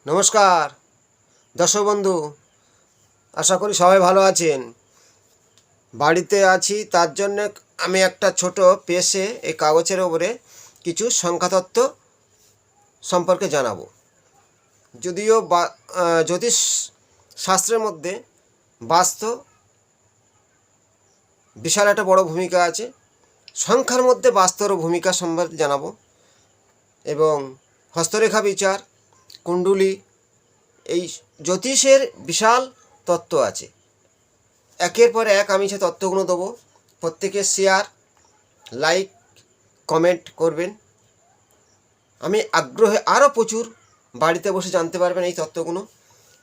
নমস্কার দর্শক বন্ধু, আশা করি সবাই ভালো আছেন। বাড়িতে আছি, তার জন্য আমি একটা ছোট পেজে এই কাগজের ওপরে কিছু সংখ্যাতত্ত্ব সম্পর্কে জানাবো। যদিও জ্যোতিষ শাস্ত্রের মধ্যে বাস্তু বিশাল একটা বড় ভূমিকা আছে, সংখ্যার মধ্যে বাস্তুরও ভূমিকা সম্পর্কে জানাবো এবং হস্তরেখা বিচার, কুণ্ডলী, এই জ্যোতিষের বিশাল তত্ত্ব আছে। একের পর এক আমি সে তত্ত্বগুলো দেবো। প্রত্যেকে শেয়ার, লাইক, কমেন্ট করবেন। আমি আগ্রহে আরও প্রচুর বাড়িতে বসে জানতে পারবেন এই তত্ত্বগুলো,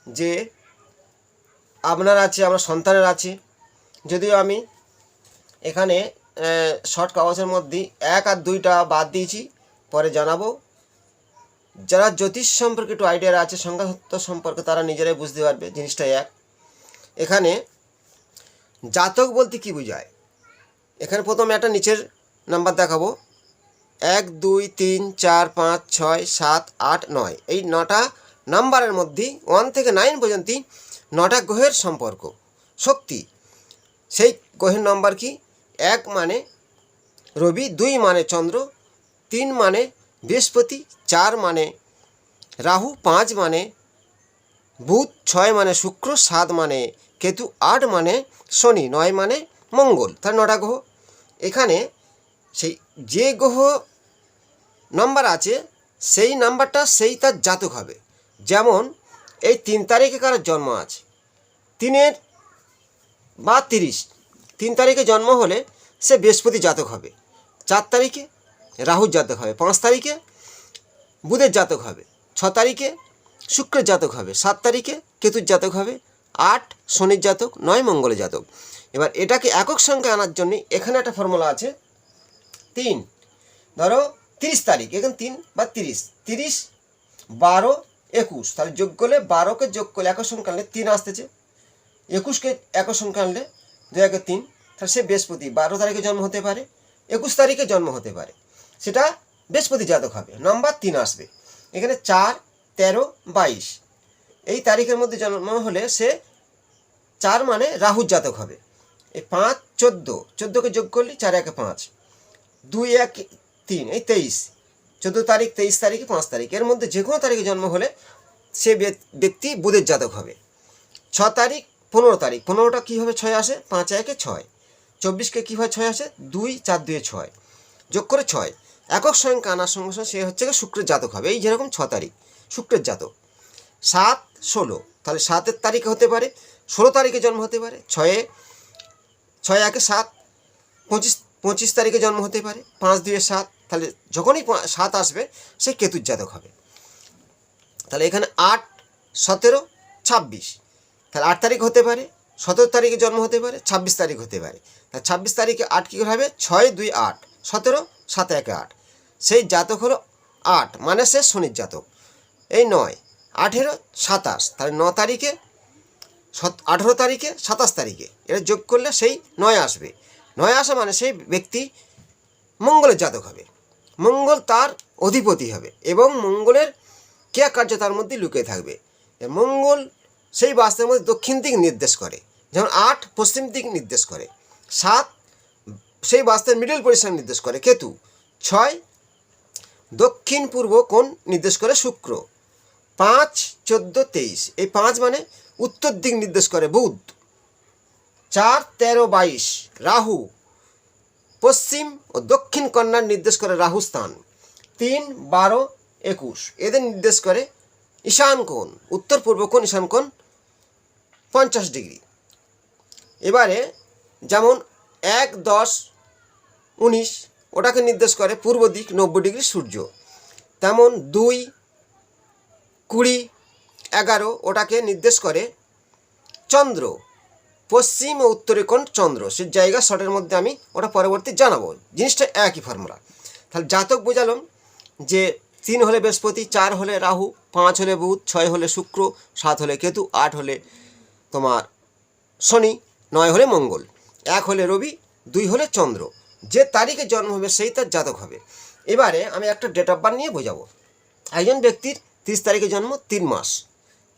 যে আপনার আছে, আমার সন্তানের আছে। যদিও আমি এখানে শর্ট কাগজের মধ্যে 1 আর 2টা বাদ দিয়েছি, পরে জানাবো। যারা জ্যোতিষ সম্পর্কে একটু আইডিয়া আছে, সংখ্যাতত্ত্ব সম্পর্কে, তারা নিজেরাই বুঝতে পারবে জিনিসটা এক। এখানে জাতক বলতে কি বোঝায়, এখানে প্রথমে একটা নিচের নাম্বার দেখাবো। 1 2 3 4 5 6 7 8 9, এই 9টা নাম্বারের মধ্যে 1 থেকে 9 পর্যন্ত 9টা গ্রহের সম্পর্ক, শক্তি। সেই গ্রহের নম্বর কি? 1 মানে রবি, 2 মানে চন্দ্র, 3 মানে বৃহস্পতি, 4 মানে রাহু, 5 মানে বুধ, 6 মানে শুক্র, 7 মানে কেতু, 8 মানে শনি, 9 মানে মঙ্গল। তার 9টা গ্রহ। এখানে সেই যে গ্রহ নাম্বার আছে, সেই নাম্বারটা সেই তার জাতক হবে। যেমন এই 3 তারিখে কারোর জন্ম আছে, 3 বা 30, 3 তারিখে জন্ম হলে সে বৃহস্পতি জাতক হবে। 4 তারিখে রাহুর জাতক হবে, 5 তারিখে বুধের জাতক হবে, 6 তারিখে শুক্রের জাতক হবে, 7 তারিখে কেতুর জাতক হবে, 8 শনির জাতক, 9 মঙ্গলের জাতক। এবার এটাকে একক সংখ্যা আনার জন্য এখানে একটা ফর্মুলা আছে। 3, ধরো 30 তারিখ, এখানে 3 বা 30, 30 12 21, তাহলে যোগ করলে 12কে যোগ করলে একক সংখ্যা আনলে 3 আসতেছে, 21কে একক সংখ্যা আনলে 2 1 3, তাহলে সে বৃহস্পতি 12 তারিখে জন্ম হতে পারে, 21 তারিখে জন্ম হতে পারে, সেটা বৃহস্পতি জাতক হবে, নম্বর 3 আসবে। এখানে 4 13 22, এই তারিখের মধ্যে জন্ম হলে সে 4 মানে রাহুর জাতক হবে। এই 5 14, 14কে যোগ করলে 4 1 5, 2 1 3, এই 23, 14 তারিখ, 23 তারিখে, 5 তারিখ, এর মধ্যে যে কোনো তারিখে জন্ম হলে সে ব্যক্তি বুধের জাতক হবে। 6 তারিখ 15 তারিখ, 15টা কী হবে? 6 আসে, 5 1 6, 24কে কী হয়? 6 আসে, 2 4 2 6, যোগ করে 6, একক সংখ্যা আনার সঙ্গে সঙ্গে সে হচ্ছে শুক্রের জাতক হবে। এই যেরকম 6 তারিখ শুক্রের জাতক। 7 16, তাহলে 7 তারিখে হতে পারে, 16 তারিখে জন্ম হতে পারে, 6 1 7, 25 তারিখে জন্ম হতে পারে, 5 2 7, তাহলে যখনই 7 আসবে সে কেতুর জাতক হবে। তাহলে এখানে 8 17 26, তাহলে 8 তারিখ হতে পারে, 17 তারিখে জন্ম হতে পারে, 26 তারিখ হতে পারে। তাহলে 26 তারিখে 8 কী হবে? 6 2 8, 17 7 1 8, সেই জাতক হলো 8, মানে সে শনির জাতক। এই 9 18 27, তাহলে 9 তারিখে 18 তারিখে 27 তারিখে এটা যোগ করলে সেই 9 আসবে। 9 আসা মানে সেই ব্যক্তি মঙ্গলের জাতক হবে, মঙ্গল তার অধিপতি হবে এবং মঙ্গলের ক্রিয়া কার্য তার মধ্যে লুকিয়ে থাকবে। মঙ্গল সেই বাস্তুর মধ্যে দক্ষিণ দিক নির্দেশ করে, যেমন 8 পশ্চিম দিক নির্দেশ করে, 7 সেই বাস্তুর মিডল পজিশন নির্দেশ করে কেতু, 6 দক্ষিণ পূর্ব কোণ নির্দেশ করে শুক্র, 5 14 23, এই 5 মানে উত্তর দিক নির্দেশ করে বুধ, 4 13 22 রাহু, পশ্চিম ও দক্ষিণ কন্যার নির্দেশ করে রাহু স্থান, 3 12 21 এদের নির্দেশ করে ঈশান কোণ, উত্তর পূর্ব কোণ, ঈশান কোণ 50 ডিগ্রি। এবারে যেমন 1 10 19 ওটাকে নির্দেশ করে পূর্ব দিক 90 ডিগ্রি সূর্য, তেমন 2 20 11 ওটাকে নির্দেশ করে চন্দ্র, পশ্চিম ও উত্তরে কোণ চন্দ্র। সে জায়গা শর্টের মধ্যে আমি ওটা পরবর্তী জানাবো, জিনিসটা একই ফর্মুলা। তাহলে জাতক বোঝালাম যে 3 হলে বৃহস্পতি, 4 হলে রাহু, 5 হলে বুধ, 6 হলে শুক্র, 7 হলে কেতু, 8 হলে তোমার শনি, 9 হলে মঙ্গল, 1 হলে রবি, 2 হলে চন্দ্র। যে তারিখে জন্ম হবে সেই তার জাতক হবে। এবারে আমি একটা ডেট অফ বার্থ নিয়ে বোঝাবো। একজন ব্যক্তির 30 তারিখে জন্ম, 3 মাস,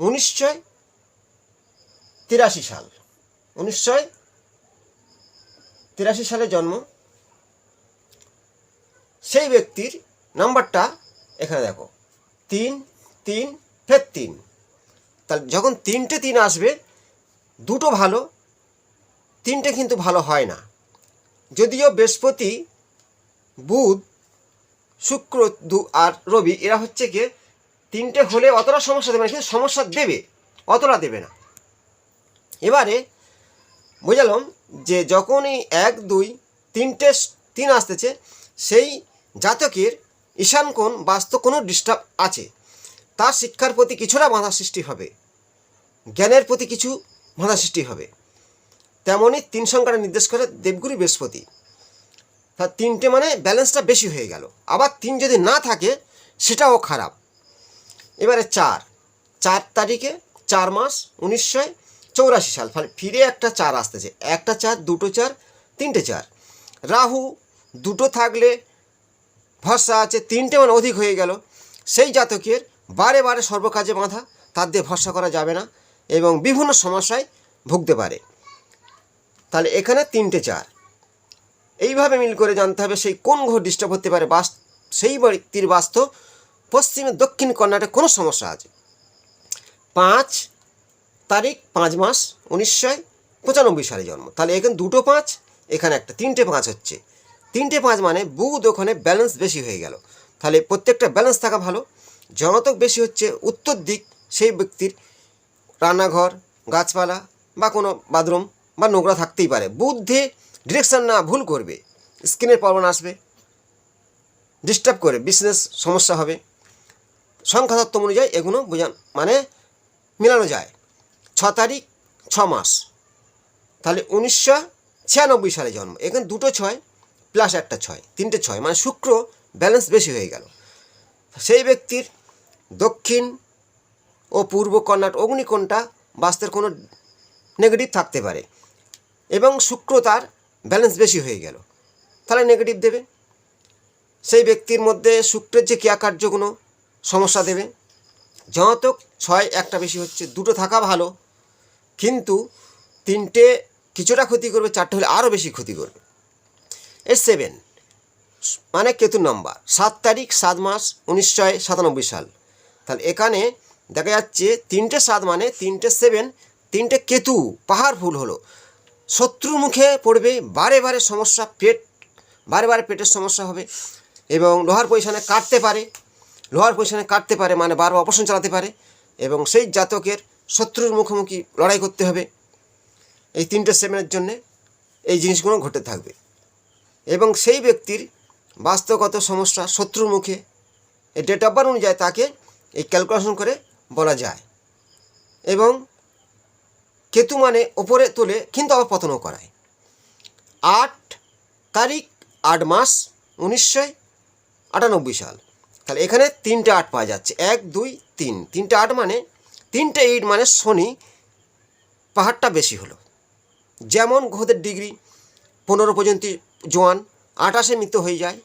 1983 সাল, 1983 সালে জন্ম। সেই ব্যক্তির নাম্বারটা এখানে দেখো, 3 3 ফের 3। তাহলে যখন 3টে 3 আসবে, দুটো ভালো, 3টে কিন্তু ভালো হয় না। যদিও বৃহস্পতি, বুধ, শুক্র আর রবি এরা হচ্ছে গিয়ে 3টে হলে অতটা সমস্যা দেবে না, কিন্তু সমস্যা দেবে, অতটা দেবে না। এবারে বোঝালাম যে যখনই 1 2 3টে 3 আসতেছে, সেই জাতকের ঈশান কোণ বাস্তু কোনো ডিস্টার্ব আছে, তার শিক্ষার প্রতি কিছুটা বাধা সৃষ্টি হবে, জ্ঞানের প্রতি কিছু বাধা সৃষ্টি হবে। তেমনই 3 সংখ্যাটা নির্দেশ করে দেবগুরু বৃহস্পতি। তার 3টে মানে ব্যালেন্সটা বেশি হয়ে গেল। আবার 3 যদি না থাকে সেটাও খারাপ। এবারে 4 তারিখে 4 মাস, 1984 সাল, ফলে ফিরে একটা 4 আসতেছে, একটা 4, দুটো 4, 3টে 4। রাহু দুটো থাকলে ভরসা আছে, 3টে মানে অধিক হয়ে গেল। সেই জাতকের বারে বারে সর্বকাজে বাঁধা, তার দিয়ে ভরসা করা যাবে না এবং বিভিন্ন সমস্যায় ভুগতে পারে। তাহলে এখানে 3টে 4, এইভাবে মিল করে জানতে হবে সেই কোন গ্রহ ডিস্টার্ব হতে পারে। সেই ব্যক্তির বাস্তু পশ্চিমে দক্ষিণ কর্নাটে কোনো সমস্যা আছে। 5 তারিখ 5 মাস, 1995 সালে জন্ম। তাহলে এখানে দুটো 5, এখানে একটা, 3টে 5 হচ্ছে। 3টে 5 মানে বুধ ওখানে ব্যালেন্স বেশি হয়ে গেল। তাহলে প্রত্যেকটা ব্যালেন্স থাকা ভালো। জনতক বেশি হচ্ছে উত্তর দিক, সেই ব্যক্তির রান্নাঘর, গাছপালা বা কোনো বাথরুম বা নোংরা থাকতেই পারে। বুদ্ধে ডিরেকশান না ভুল করবে, স্কিনের প্রবলেম আসবে, ডিস্টার্ব করে, বিজনেস সমস্যা হবে। সংখ্যাতত্ত্ব অনুযায়ী এগুলো মানে মেলানো যায়। 6 তারিখ 6 মাস, তাহলে 1996 সালে জন্ম। এখানে দুটো 6 প্লাস একটা 6, 3টে 6 মানে শুক্র ব্যালেন্স বেশি হয়ে গেল। সেই ব্যক্তির দক্ষিণ ও পূর্ব কর্নাট অগ্নিকোণটা বাস্তুর কোনো নেগেটিভ থাকতে পারে এবং শুক্র তার ব্যালেন্স বেশি হয়ে গেল, তাহলে নেগেটিভ দেবে। সেই ব্যক্তির মধ্যে শুক্রের যে ক্রিয়াকার্যগুলো সমস্যা দেবে। জনতক 6 একটা বেশি হচ্ছে, দুটো থাকা ভালো, কিন্তু 3টে কিছুটা ক্ষতি করবে, 4টে হলে আরও বেশি ক্ষতি করবে। 7 মানে কেতুর নম্বর, 7 তারিখ 7 মাস, 1997 সাল। তাহলে এখানে দেখা যাচ্ছে 3টে 7 মানে 3টে 7, 3টে কেতু পাহাড়ফুল হলো। শত্রুর মুখে পড়বে, বারে বারে সমস্যা, বারে বারে পেটের সমস্যা হবে এবং লোহার পজিশনে কাটতে পারে, মানে বারবার অপারেশন চালাতে পারে এবং সেই জাতকের শত্রুর মুখোমুখি লড়াই করতে হবে। এই 3টে 7-এর জন্যে এই জিনিসগুলো ঘটে থাকবে এবং সেই ব্যক্তির বাস্তবগত সমস্যা শত্রুর মুখে এই ডেট অফ বার্থ অনুযায়ী তাকে এই ক্যালকুলেশন করে বলা যায়। এবং কেতু মানে ওপরে তোলে কিন্তু আবার পতনও করায়। 8 তারিখ 8 মাস, 1998 সাল। তাহলে এখানে 3টে 8 পাওয়া যাচ্ছে, 1 2 3, 3টে 8 মানে 3টে 8 মানে শনি পাহাড়টা বেশি হলো। যেমন গ্রহদের ডিগ্রি 15 পর্যন্ত জোয়ান, 28-এ মৃত হয়ে যায়,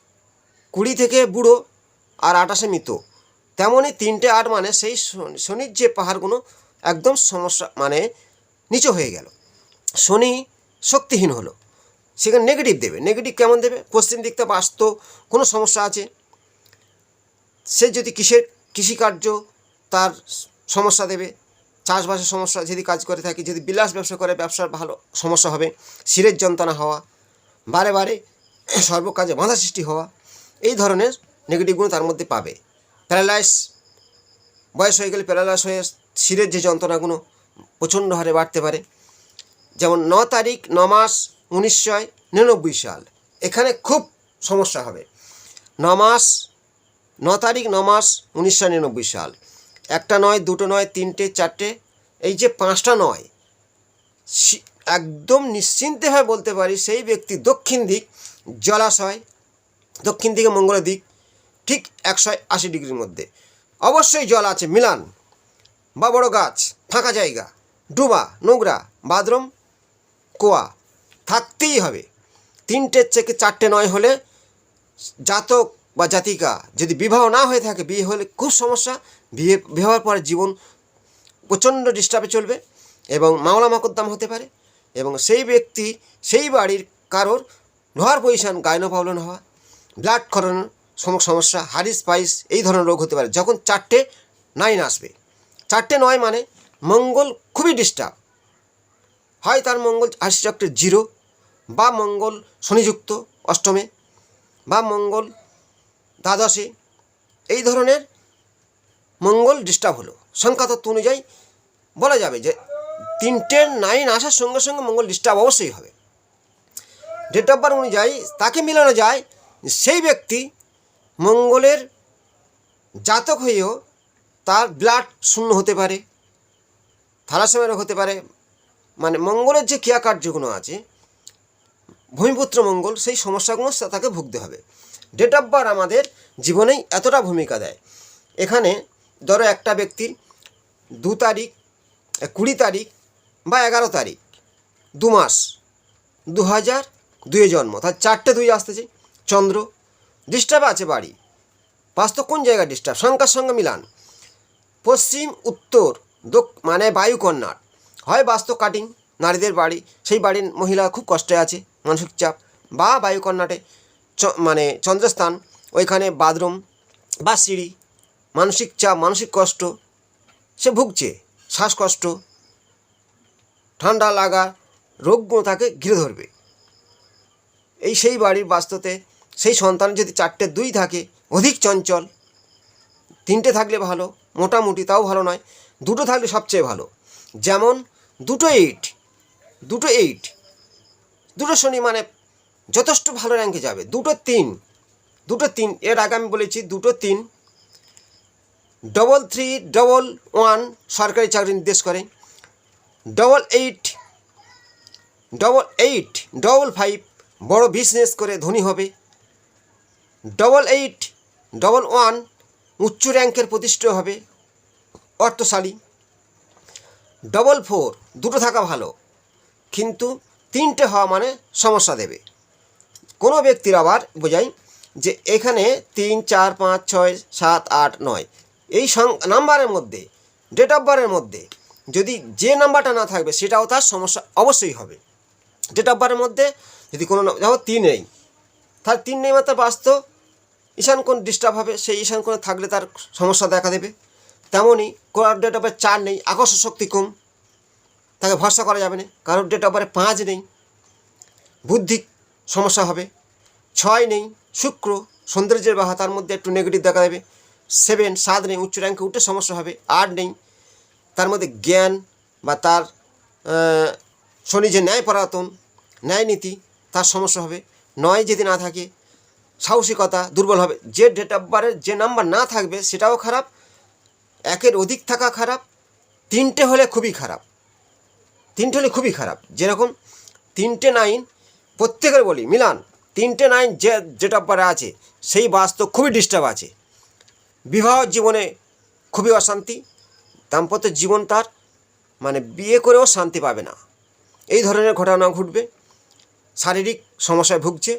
20 থেকে বুড়ো আর 28-এ মৃত। তেমনই 3টে 8 মানে সেই শনির যে পাহাড়গুলো একদম সমস্যা মানে নিচু হয়ে গেল, শনি শক্তিহীন হলো, সেখানে নেগেটিভ দেবে। নেগেটিভ কেমন দেবে? পশ্চিম দিকটা বাস্তু কোনো সমস্যা আছে, সে যদি কৃষিকার্য তার সমস্যা দেবে, চাষবাসের সমস্যা, যদি কাজ করে থাকে, যদি বিলাস ব্যবসা করে ব্যবসার ভালো সমস্যা হবে, শিরের যন্ত্রণা হওয়া, বারে বারে সর্বকাজে বাধা সৃষ্টি হওয়া, এই ধরনের নেগেটিভগুলো তার মধ্যে পাবে। প্যারালাইস, বয়স হয়ে গেলে প্যারালাইস হয়ে শিরের যে যন্ত্রণাগুলো প্রচণ্ড হারে বাড়তে পারে। যেমন 9 তারিখ 9 মাস, 1999 সাল, এখানে খুব সমস্যা হবে। 9 তারিখ 9 মাস, 1999 সাল, একটা নয়, দুটো নয়, 3টে 4টে, এই যে 5টা নয়, একদম নিশ্চিন্তভাবে বলতে পারি সেই ব্যক্তি দক্ষিণ দিক জলাশয়, দক্ষিণ দিকে মঙ্গলের দিক, ঠিক 180 ডিগ্রির মধ্যে অবশ্যই জল আছে, মিলান বা বড় গাছ, ফাঁকা জায়গা, ডুবা, নোংরা, বাথরুম, কুয়া থাকতেই হবে। 3টে থেকে 4টে নয় হলে জাতক বা জাতিকা যদি বিবাহ না হয়ে থাকে, বিয়ে হলে খুব সমস্যা, বিয়ে হওয়ার পরে জীবন প্রচণ্ড ডিস্টার্বে চলবে এবং মামলা মোকদ্দমা হতে পারে। এবং সেই ব্যক্তি সেই বাড়ির কারোর লোহার পজিশন গাইনো প্রবলেম হওয়া, ব্লাড খরানোর সমস্যা, হারিস পাইস এই ধরনের রোগ হতে পারে যখন 4টে 9 আসবে। 4টে 9 মানে মঙ্গল খুবই ডিস্টার্ব হয়, তার মঙ্গল রাশিচক্রের 0 বা মঙ্গল শনিযুক্ত অষ্টমে বা মঙ্গল দ্বাদশে, এই ধরনের মঙ্গল ডিস্টার্ব হলো। সংখ্যাতত্ত্ব অনুযায়ী বলা যাবে যে 3টে 9 আসার সঙ্গে সঙ্গে মঙ্গল ডিস্টার্ব অবশ্যই হবে। ডেট অফ বার্থ অনুযায়ী তাকে মিলানো যায় সেই ব্যক্তি মঙ্গলের জাতক হয়েও তার ব্লাড শূন্য হতে পারে, থ্যালাসেমিয়া রোগ হতে পারে। মানে মঙ্গলের যে ক্রিয়াকার্যগুলো আছে, ভূমিপুত্র মঙ্গল, সেই সমস্যাগুলো তাকে ভুগতে হবে। ডেট অফ বার্থ আমাদের জীবনেই এতটা ভূমিকা দেয়। এখানে ধরো একটা ব্যক্তির 2 তারিখ, 20 তারিখ বা 11 তারিখ, 2 মাস, 2002 জন্ম, তার 4টে 2 আসতেছে। চন্দ্র ডিস্টার্ব আছে, বাড়ি বাস্তব কোন জায়গায় ডিস্টার্ব, সংখ্যার সঙ্গে মিলান, পশ্চিম উত্তর মানে বায়ুকন্যার হয় বাস্তু কাটিং নারীদের বাড়ি, সেই বাড়ির মহিলা খুব কষ্টে আছে, মানসিক চাপ, বা বায়ুকন্যাটে মানে চন্দ্রস্থান, ওইখানে বাথরুম বা সিঁড়ি, মানসিক চাপ, মানসিক কষ্ট, সে ভুগছে, শ্বাসকষ্ট, ঠান্ডা লাগা, রোগগুলো তাকে ঘিরে ধরবে। সেই বাড়ির বাস্তুতে সেই সন্তান যদি 4টে 2 থাকে, অধিক চঞ্চল, 3টে থাকলে ভালো, মোটামুটি তাও ভালো নয়, 2টো থাকলে সবচেয়ে ভালো। যেমন 2টো 8, 2টো শনি মানে যথেষ্ট ভালো র্যাঙ্কে যাবে। 2টো 3, এর আগে আমি বলেছি 2টো 3, 3 সরকারি চাকরি নির্দেশ করে, 88, 5 বড় বিজনেস করে ধনী হবে, 88, উচ্চ র্যাঙ্কের প্রতিষ্ঠিত হবে, অর্থশালী, 4 2টো থাকা ভালো, কিন্তু 3টে হওয়া মানে সমস্যা দেবে। কোনো ব্যক্তির আবার বোঝাই যে এখানে 3, 4, 5, 6, 7, 8, 9 এই নাম্বারের মধ্যে, ডেট অফ বার্থের মধ্যে যদি যে নাম্বারটা না থাকবে সেটাও তার সমস্যা অবশ্যই হবে। ডেট অফ বার্থের মধ্যে যদি কোনো যেমন 3 নেই, তার 3 নেই মানে তার বাস্তব ঈশান কোণ ডিস্টার্ব হবে, সেই ঈশান কোণে থাকলে তার সমস্যা দেখা দেবে। তেমনই কারোর ডেট অফ বার্থ 4 নেই, আকর্ষণ শক্তি কম, তাকে ভরসা করা যাবে না। কারোর ডেট অফ বার্থ 5 নেই, বুদ্ধি সমস্যা হবে। 6 নেই, শুক্র সৌন্দর্যের বাহা, তার মধ্যে একটু নেগেটিভ দেখা দেবে। 7 নেই, উচ্চ র্যাঙ্কে উঠে সমস্যা হবে। 8 নেই, তার মধ্যে জ্ঞান বা তার শনি যে ন্যায় পরায়ণ, ন্যায় নীতি, তার সমস্যা হবে। 9 যদি না থাকে, সাহসিকতা দুর্বল হবে। যে ডেট অফ বার্থের যে নাম্বার না থাকবে সেটাও খারাপ, 1-এর অধিক থাকা খারাপ, 3টে হলে খুবই খারাপ, 3টে হলে খুবই খারাপ। যেরকম 3টে 9 প্রত্যেকের বলি মিলান, 3টে 9 যে ডেট অফ বার্থে আছে সেই বাস্তব খুবই ডিস্টার্ব আছে, বিবাহ জীবনে খুবই অশান্তি, দাম্পত্য জীবন তার মানে বিয়ে করেও শান্তি পাবে না, এই ধরনের ঘটনা ঘটবে, শারীরিক সমস্যায় ভুগছে,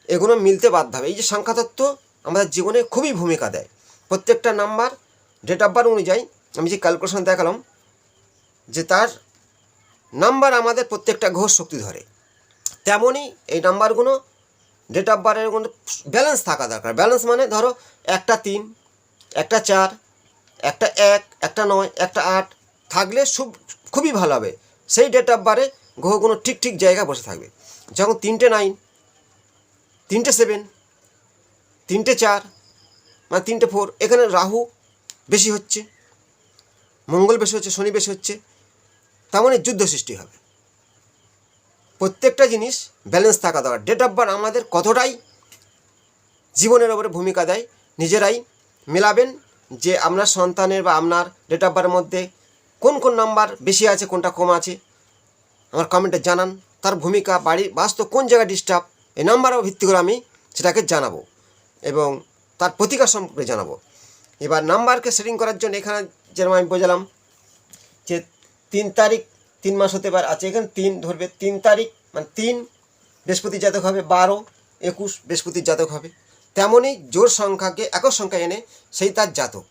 এগুলো মিলতে বাধ্য হবে। এই যে সংখ্যাতত্ত্ব আমাদের জীবনে খুবই ভূমিকা দেয়। প্রত্যেকটা নাম্বার ডেট অফ বার্থ অনুযায়ী আমি যে ক্যালকুলেশন দেখালাম যে তার নাম্বার আমাদের প্রত্যেকটা গ্রহ শক্তি ধরে, তেমনই এই নাম্বারগুলো ডেট অফ বার্থের কোনো ব্যালেন্স থাকা দরকার। ব্যালেন্স মানে ধরো একটা 3, একটা 4, একটা 1, একটা 9, একটা 8 থাকলে খুবই ভালো হবে। সেই ডেট অফ বার্থে গ্রহগুলো ঠিক ঠিক জায়গায় বসে থাকবে। যখন 3টে 9, 3টে 7, 3টে 4 মানে 3টে 4, এখানে রাহু বেশি হচ্ছে, মঙ্গল বেশি হচ্ছে, শনি বেশি হচ্ছে, তেমনই যুদ্ধ সৃষ্টি হবে। প্রত্যেকটা জিনিস ব্যালেন্স থাকা দরকার। ডেট অফ বার্থ আমাদের কতটাই জীবনের ওপরে ভূমিকা দেয় নিজেরাই মেলাবেন যে আপনার সন্তানের বা আপনার ডেট অফ বার্থের মধ্যে কোন কোন নাম্বার বেশি আছে, কোনটা কম আছে, আমার কমেন্টে জানান। তার ভূমিকা, বাড়ির বাস্তব কোন জায়গায় ডিস্টার্ব, এই নাম্বারও ভিত্তি করে আমি সেটাকে জানাবো এবং তার প্রতিকার সম্পর্কে জানাবো। এবার নাম্বারকে সেটিং করার জন্য এখানে যেরকম আমি বোঝালাম যে 3 তারিখ 3 মাস হতে পারে, আচ্ছা এখানে 3 ধরবে, 3 তারিখ মানে 3 বৃহস্পতির জাতক হবে, 12, 21 বৃহস্পতির জাতক হবে, তেমনই জোড় সংখ্যাকে একক সংখ্যা এনে সেই তার জাতক।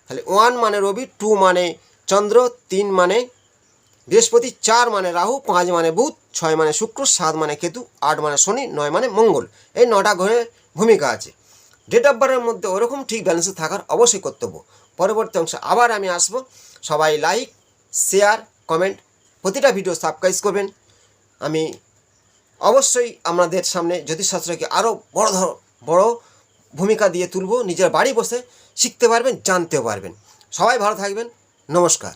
তাহলে 1 মানে রবি, 2 মানে চন্দ্র, 3 মানে বৃহস্পতি, 4 মানে রাহু, 5 মানে বুধ, 6 মানে শুক্র, 7 মানে কেতু, 8 মানে শনি, 9 মানে মঙ্গল। এই 9টা গ্রহের ভূমিকা আছে। ডেট অফ বার্থের মধ্যে ওরকম ঠিক ব্যালেন্সে থাকার অবশ্যই কর্তব্য। পরবর্তী অংশে আবার আমি আসবো। সবাই লাইক, শেয়ার, কমেন্ট, প্রতিটা ভিডিও সাবস্ক্রাইব করবেন। আমি অবশ্যই আপনাদের সামনে জ্যোতিষশাস্ত্রকে আরও বড় ভূমিকা দিয়ে তুলব। নিজের বাড়ি বসে শিখতে পারবেন, জানতেও পারবেন। সবাই ভালো থাকবেন। নমস্কার।